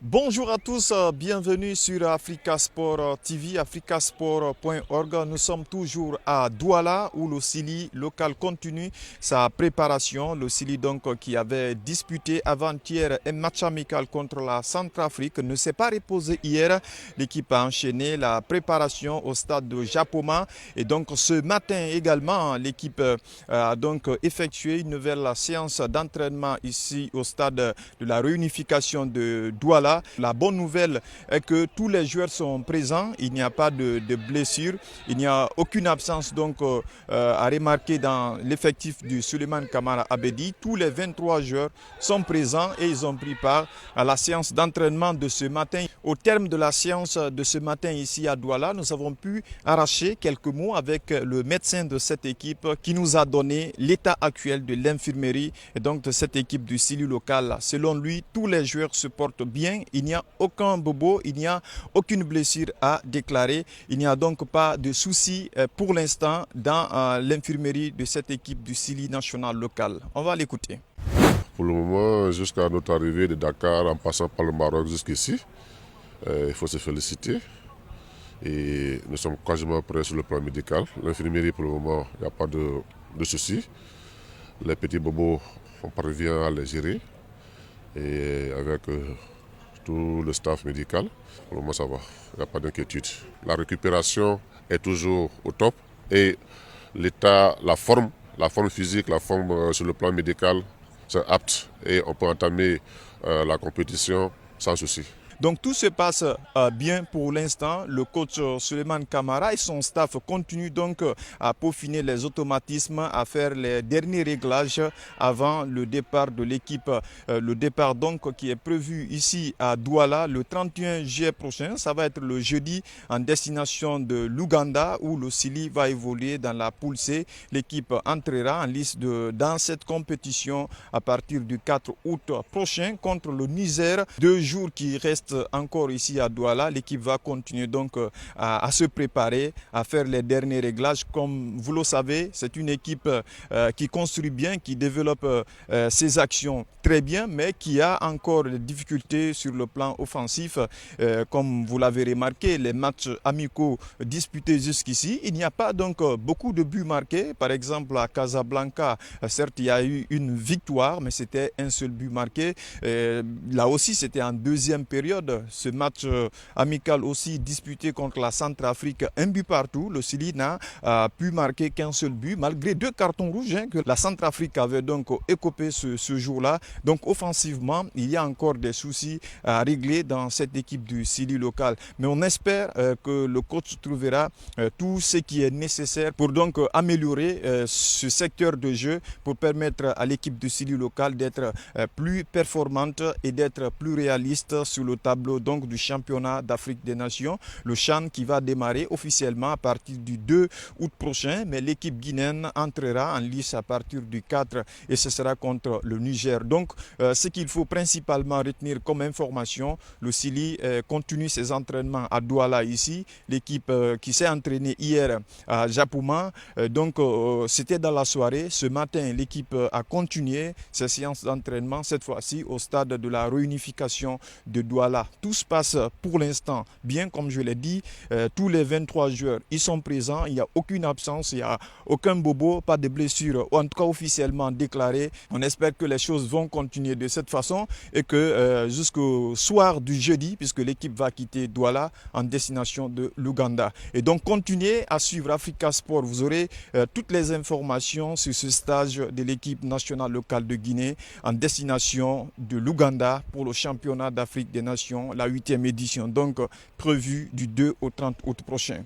Bonjour à tous, bienvenue sur Africa Sport TV, africasport.org. Nous sommes toujours à Douala où le Sili local continue sa préparation. Le Sili donc qui avait disputé avant-hier un match amical contre la Centrafrique ne s'est pas reposé hier. L'équipe a enchaîné la préparation au stade de Japoma et donc ce matin également l'équipe a donc effectué une nouvelle séance d'entraînement ici au stade de la réunification de Douala. La bonne nouvelle est que tous les joueurs sont présents, il n'y a pas de blessures, il n'y a aucune absence donc à remarquer dans l'effectif du Souleymane Kamara Abedi. Tous les 23 joueurs sont présents et ils ont pris part à la séance d'entraînement de ce matin. Au terme de la séance de ce matin ici à Douala, nous avons pu arracher quelques mots avec le médecin de cette équipe qui nous a donné l'état actuel de l'infirmerie et donc de cette équipe du Sili local. Selon lui, tous les joueurs se portent bien. Il n'y a aucun bobo, il n'y a aucune blessure à déclarer. Il n'y a donc pas de soucis pour l'instant dans l'infirmerie de cette équipe du Sili national local. On va l'écouter. Pour le moment, jusqu'à notre arrivée de Dakar, en passant par le Maroc jusqu'ici, il faut se féliciter. Et nous sommes quasiment prêts sur le plan médical. L'infirmerie, pour le moment, il n'y a pas de soucis. Les petits bobos, on parvient à les gérer. Et avec tout le staff médical, pour le moment ça va, il n'y a pas d'inquiétude. La récupération est toujours au top et l'état, la forme physique, la forme sur le plan médical, c'est apte et on peut entamer la compétition sans souci. Donc tout se passe bien pour l'instant. Le coach Souleymane Kamara et son staff continuent donc à peaufiner les automatismes, à faire les derniers réglages avant le départ de l'équipe. Le départ donc qui est prévu ici à Douala le 31 juillet prochain. Ça va être le jeudi en destination de l'Ouganda où le Sili va évoluer dans la poule C. L'équipe entrera en liste dans cette compétition à partir du 4 août prochain contre le Niger. 2 jours qui restent encore ici à Douala. L'équipe va continuer donc à se préparer, à faire les derniers réglages. Comme vous le savez, c'est une équipe qui construit bien, qui développe ses actions très bien, mais qui a encore des difficultés sur le plan offensif. Comme vous l'avez remarqué, les matchs amicaux disputés jusqu'ici, il n'y a pas donc beaucoup de buts marqués. Par exemple, à Casablanca, certes, il y a eu une victoire, mais c'était un seul but marqué. Là aussi, c'était en deuxième période. Ce match amical aussi disputé contre la Centrafrique, un but partout. Le Sili n'a pu marquer qu'un seul but, malgré 2 cartons rouges que la Centrafrique avait donc écopé ce jour-là. Donc offensivement, il y a encore des soucis à régler dans cette équipe du Sili local. Mais on espère que le coach trouvera tout ce qui est nécessaire pour donc améliorer ce secteur de jeu, pour permettre à l'équipe du Sili local d'être plus performante et d'être plus réaliste sur le tableau donc du championnat d'Afrique des Nations, le CHAN qui va démarrer officiellement à partir du 2 août prochain, mais l'équipe guinéenne entrera en lice à partir du 4 et ce sera contre le Niger. Donc ce qu'il faut principalement retenir comme information, le Sili continue ses entraînements à Douala ici, l'équipe qui s'est entraînée hier à Japoma, donc c'était dans la soirée. Ce matin, l'équipe a continué ses séances d'entraînement, cette fois-ci au stade de la réunification de Douala. Tout se passe pour l'instant bien, comme je l'ai dit. Tous les 23 joueurs, ils sont présents. Il n'y a aucune absence, il n'y a aucun bobo, pas de blessure, ou en tout cas officiellement déclaré. On espère que les choses vont continuer de cette façon et que jusqu'au soir du jeudi, puisque l'équipe va quitter Douala en destination de l'Ouganda. Et donc continuez à suivre Africa Sport. Vous aurez toutes les informations sur ce stage de l'équipe nationale locale de Guinée en destination de l'Ouganda pour le championnat d'Afrique des Nations, la 8e édition, donc prévue du 2 au 30 août prochain.